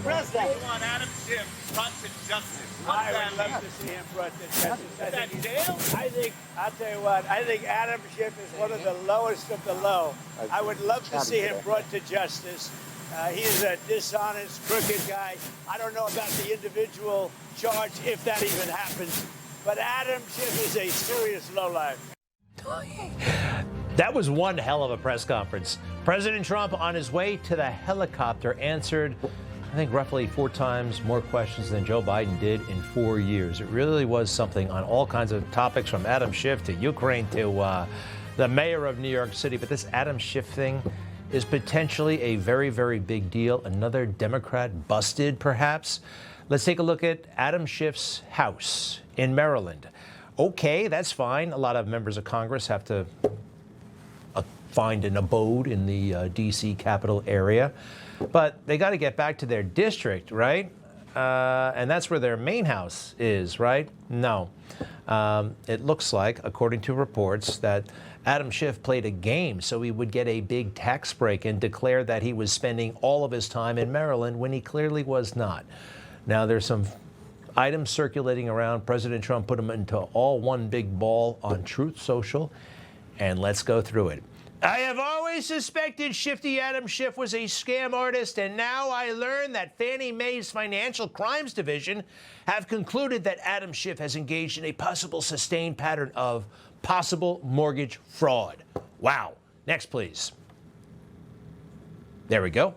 President. We want Adam Schiff brought to justice. I would love to see him brought to justice. I'll tell you what, I think Adam Schiff is one of the lowest of the low. I would love to see him brought to justice. He is a dishonest, crooked guy. I don't know about the individual charge, if that even happens. But Adam Schiff is a serious lowlife. That was one hell of a press conference. President Trump, on his way to the helicopter, answered, I think, roughly 4 times more questions than Joe Biden did in 4 years. It really was something on all kinds of topics, from Adam Schiff to Ukraine to the mayor of New York City. But this Adam Schiff thing is potentially a very, very big deal. Another Democrat busted, perhaps. Let's take a look at Adam Schiff's house in Maryland. Okay, that's fine. A lot of members of Congress have to find an abode in the D.C. capital area. But they got to get back to their district, right? And that's where their main house is, right? No. It looks like, according to reports, that Adam Schiff played a game so he would get a big tax break and declared that he was spending all of his time in Maryland when he clearly was not. Now, there's some items circulating around. President Trump put them into all one big ball on Truth Social, and let's go through it. I have always suspected Shifty Adam Schiff was a scam artist, and now I learn that Fannie Mae's Financial Crimes Division have concluded that Adam Schiff has engaged in a possible sustained pattern of possible mortgage fraud. Wow. Next, please. There we go.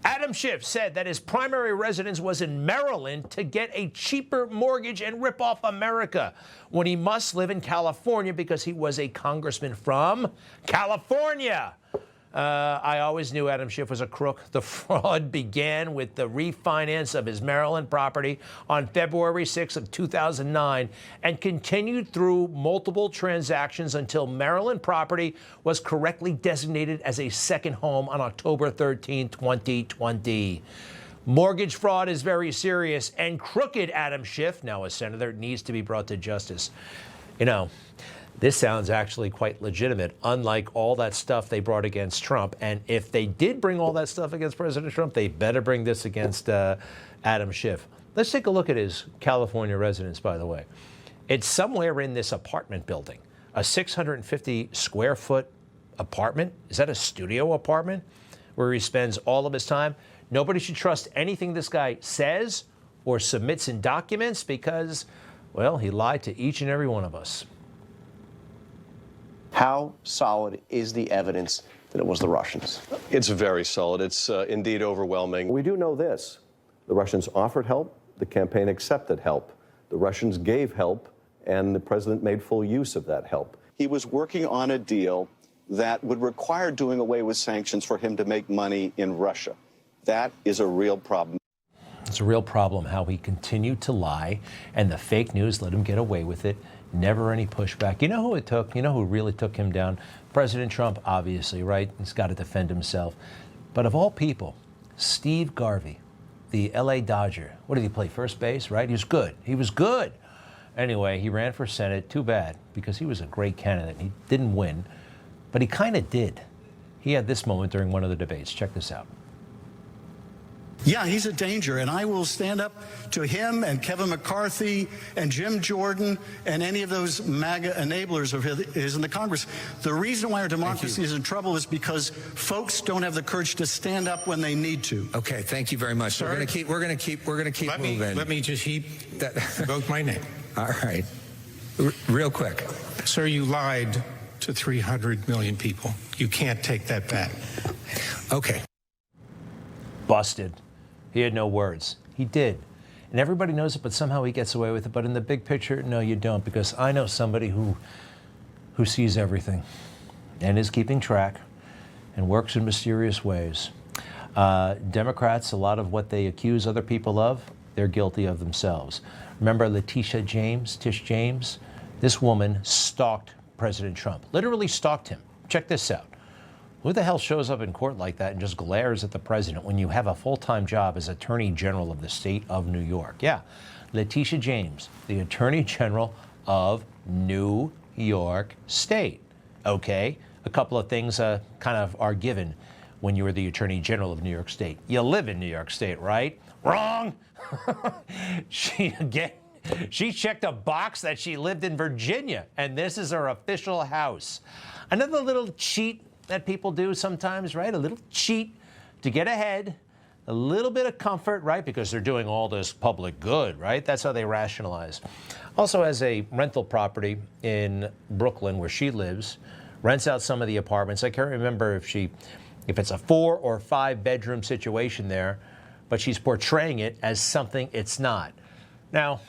Adam Schiff said that his primary residence was in Maryland to get a cheaper mortgage and rip off America, when he must live in California because he was a congressman from California. I always knew Adam Schiff was a crook. The fraud began with the refinance of his Maryland property on February 6th of 2009 and continued through multiple transactions until Maryland property was correctly designated as a second home on October 13, 2020. Mortgage fraud is very serious, and crooked Adam Schiff, now a senator, needs to be brought to justice. You know, this sounds actually quite legitimate, unlike all that stuff they brought against Trump. And if they did bring all that stuff against President Trump, they better bring this against Adam Schiff. Let's take a look at his California residence, by the way. It's somewhere in this apartment building, a 650 square foot apartment. Is that a studio apartment where he spends all of his time? Nobody should trust anything this guy says or submits in documents because, well, he lied to each and every one of us. How solid is the evidence that it was the Russians? It's very solid. It's indeed overwhelming. We do know this. The Russians offered help. The campaign accepted help. The Russians gave help, and the president made full use of that help. He was working on a deal that would require doing away with sanctions for him to make money in Russia. That is a real problem. It's a real problem how he continued to lie, and the fake news let him get away with it. Never any pushback. You know who it took? You know who really took him down? President Trump, obviously, right? He's got to defend himself. But of all people, Steve Garvey, the L.A. Dodger. What did he play? First base, right? He was good. He was good. Anyway, he ran for Senate. Too bad, because he was a great candidate. He didn't win, but he kind of did. He had this moment during one of the debates. Check this out. Yeah, he's a danger, and I will stand up to him and Kevin McCarthy and Jim Jordan and any of those MAGA enablers of his in the Congress. The reason why our democracy is in trouble is because folks don't have the courage to stand up when they need to. Okay, thank you very much. Sir, we're going to keep moving. Let me just heap that both my name. All right, real quick, sir. You lied to 300 million people. You can't take that back. Okay. Busted. He had no words. He did. And everybody knows it, but somehow he gets away with it. But in the big picture, no, you don't, because I know somebody who sees everything and is keeping track and works in mysterious ways. Democrats, a lot of what they accuse other people of, they're guilty of themselves. Remember Tish James? This woman stalked President Trump, literally stalked him. Check this out. Who the hell shows up in court like that and just glares at the president when you have a full-time job as Attorney General of the state of New York? Yeah, Tish James, the Attorney General of New York State. Okay, a couple of things kind of are given. when you were the Attorney General of New York State. You live in New York State, right? Wrong. She checked a box that she lived in Virginia, and this is her official house. Another little cheat that people do sometimes, right? A little cheat to get ahead, a little bit of comfort, right? Because they're doing all this public good, right? That's how they rationalize. Also has a rental property in Brooklyn where she lives, rents out some of the apartments. I can't remember if it's a 4 or 5 bedroom situation there, but she's portraying it as something it's not. Now,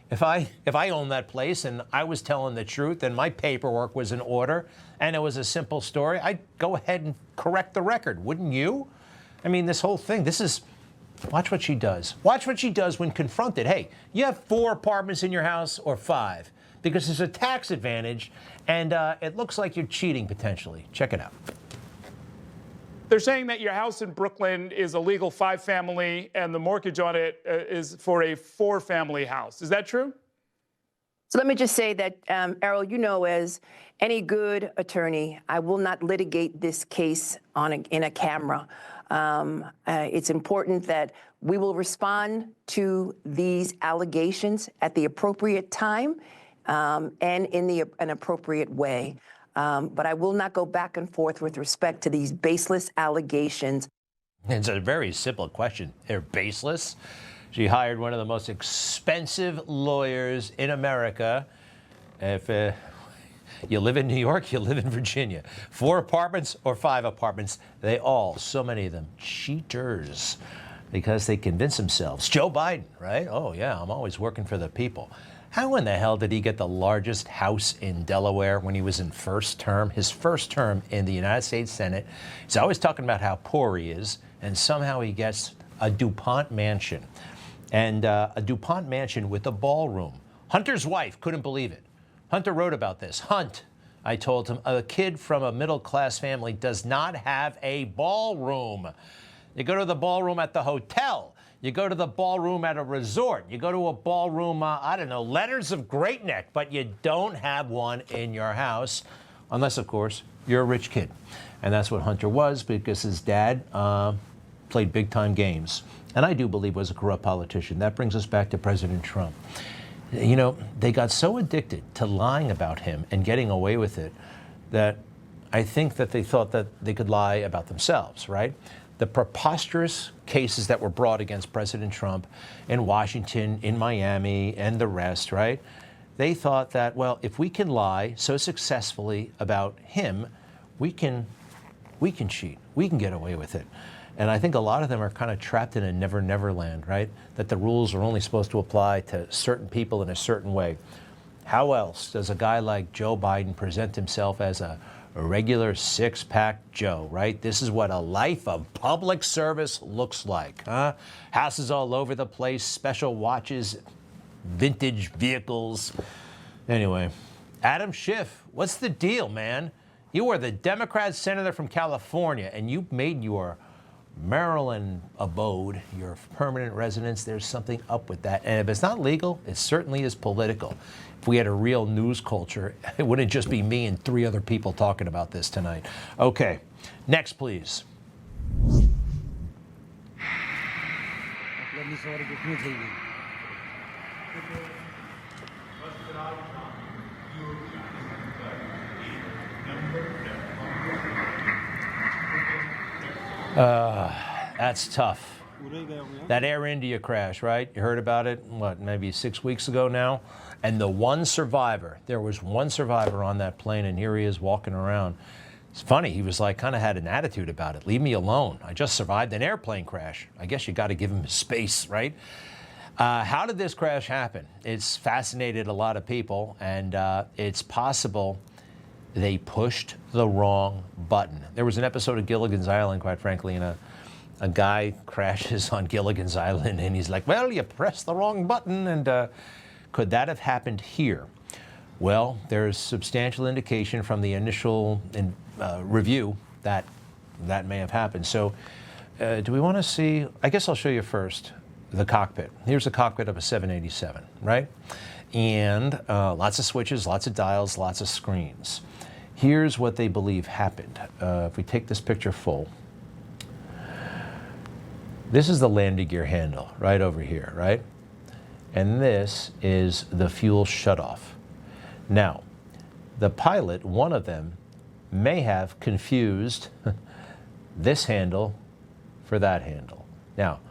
if I owned that place and I was telling the truth and my paperwork was in order and it was a simple story, I'd go ahead and correct the record, wouldn't you? I mean, this whole thing, watch what she does. Watch what she does when confronted. Hey, you have 4 apartments in your house or 5 because there's a tax advantage and it looks like you're cheating potentially. Check it out. They're saying that your house in Brooklyn is a legal 5-family and the mortgage on it is for a 4-family house. Is that true? So let me just say that, Errol, you know, as any good attorney, I will not litigate this case in a camera. It's important that we will respond to these allegations at the appropriate time and in an appropriate way. But I will not go back and forth with respect to these baseless allegations. It's a very simple question. They're baseless. She hired one of the most expensive lawyers in America. If you live in New York, you live in Virginia. 4 apartments or 5 apartments, so many of them, cheaters, because they convince themselves. Joe Biden, right? Oh, yeah, I'm always working for the people. How in the hell did he get the largest house in Delaware when he was in his first term in the United States Senate? He's always talking about how poor he is, and somehow he gets a DuPont mansion. And a DuPont mansion with a ballroom. Hunter's wife couldn't believe it. Hunter wrote about this. Hunt, I told him, a kid from a middle-class family does not have a ballroom. You go to the ballroom at the hotel. You go to the ballroom at a resort. You go to a ballroom, I don't know, Letters of Great Neck, but you don't have one in your house, unless, of course, you're a rich kid. And that's what Hunter was, because his dad played big-time games. And I do believe was a corrupt politician. That brings us back to President Trump. You know, they got so addicted to lying about him and getting away with it that I think that they thought that they could lie about themselves, right? The preposterous cases that were brought against President Trump in Washington, in Miami, and the rest, right? They thought that, well, if we can lie so successfully about him, we can cheat. We can get away with it. And I think a lot of them are kind of trapped in a never land, right? That the rules are only supposed to apply to certain people in a certain way. How else does a guy like Joe Biden present himself as a regular 6-pack Joe, right? This is what a life of public service looks like, huh? Houses all over the place, special watches, vintage vehicles. Anyway, Adam Schiff, what's the deal, man? You are the Democrat senator from California, and you made your Maryland abode your permanent residence. There's something up with that. And if it's not legal, it certainly is political. If we had a real news culture, it wouldn't just be me and 3 other people talking about this tonight. Okay, next, please. That's tough. That Air India crash, right? You heard about it, what, maybe 6 weeks ago now? And the one survivor, there was one survivor on that plane, and here he is walking around. It's funny, he was like, kind of had an attitude about it. Leave me alone. I just survived an airplane crash. I guess you got to give him his space, right? How did this crash happen? It's fascinated a lot of people, and it's possible they pushed the wrong button. There was an episode of Gilligan's Island, quite frankly, and a guy crashes on Gilligan's Island, and he's like, well, you pressed the wrong button. And could that have happened here? Well, there's substantial indication from the initial review that that may have happened. So do we want to see? I guess I'll show you first the cockpit. Here's the cockpit of a 787, right? And lots of switches, lots of dials, lots of screens. Here's what they believe happened. If we take this picture full, This is the landing gear handle right over here, right? And this is the fuel shutoff. Now, the pilot, one of them, may have confused this handle for that handle. Now,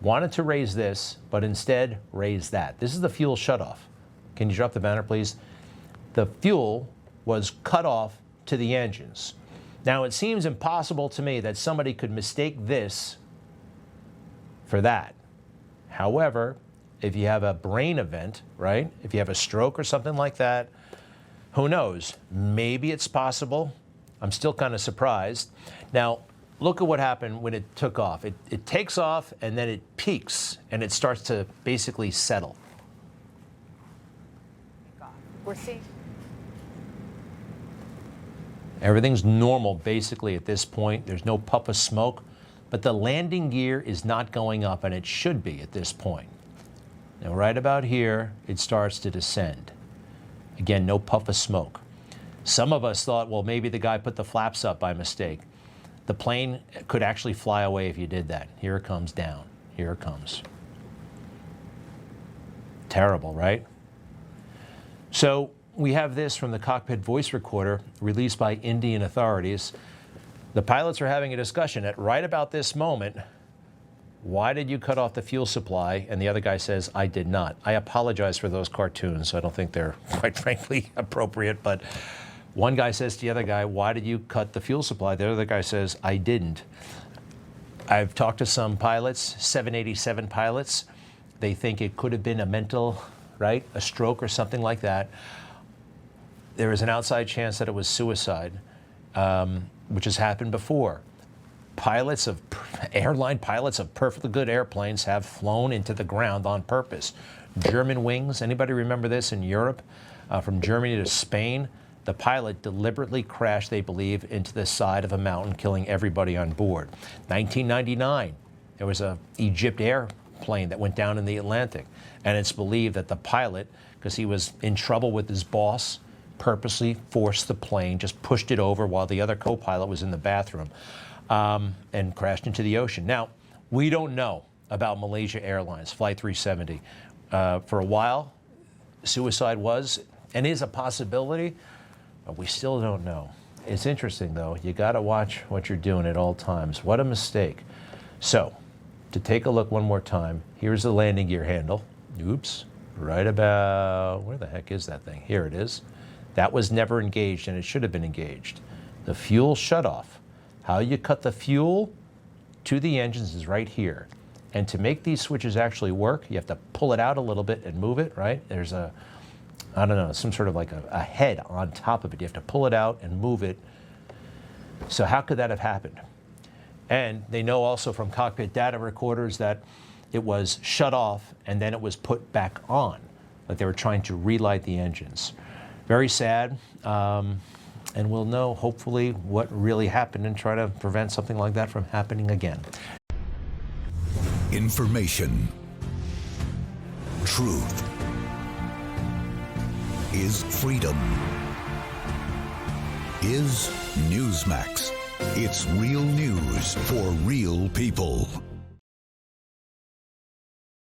wanted to raise this, but instead raised that. This is the fuel shutoff. Can you drop the banner, please? The fuel was cut off to the engines. Now, it seems impossible to me that somebody could mistake this for that. However, if you have a brain event, right? If you have a stroke or something like that, who knows? Maybe it's possible. I'm still kind of surprised. Now, look at what happened when it took off. It takes off and then it peaks and it starts to basically settle. We're seeing. Everything's normal basically at this point. There's no puff of smoke, but the landing gear is not going up, and it should be at this point. Now, right about here, it starts to descend. Again, no puff of smoke. Some of us thought, well, maybe the guy put the flaps up by mistake. The plane could actually fly away if you did that. Here it comes down. Here it comes. Terrible, right? So we have this from the cockpit voice recorder released by Indian authorities. The pilots are having a discussion at right about this moment. Why did you cut off the fuel supply? And the other guy says, I did not. I apologize for those cartoons. I don't think they're, quite frankly, appropriate. But one guy says to the other guy, why did you cut the fuel supply? The other guy says, I didn't. I've talked to some pilots, 787 pilots. They think it could have been a mental, right, a stroke or something like that. There is an outside chance that it was suicide, which has happened before. Airline pilots of perfectly good airplanes have flown into the ground on purpose. German wings, anybody remember this in Europe? From Germany to Spain, the pilot deliberately crashed, they believe, into the side of a mountain, killing everybody on board. 1999, there was an Egypt airplane that went down in the Atlantic, and it's believed that the pilot, because he was in trouble with his boss, purposely forced the plane, just pushed it over while the other co-pilot was in the bathroom, and crashed into the ocean. Now, we don't know about Malaysia Airlines, Flight 370. For a while, suicide was and is a possibility, but we still don't know. It's interesting, though. You got to watch what you're doing at all times. What a mistake. So, to take a look one more time, here's the landing gear handle. Oops. Right about, where the heck is that thing? Here it is. That was never engaged, and it should have been engaged. The fuel shutoff. How you cut the fuel to the engines is right here. And to make these switches actually work, you have to pull it out a little bit and move it, right? There's a, I don't know, some sort of like a head on top of it. You have to pull it out and move it. So how could that have happened? And they know also from cockpit data recorders that it was shut off and then it was put back on, like they were trying to relight the engines. Very sad. And we'll know, hopefully, what really happened and try to prevent something like that from happening again. Information. Truth. Is freedom. Is Newsmax. It's real news for real people.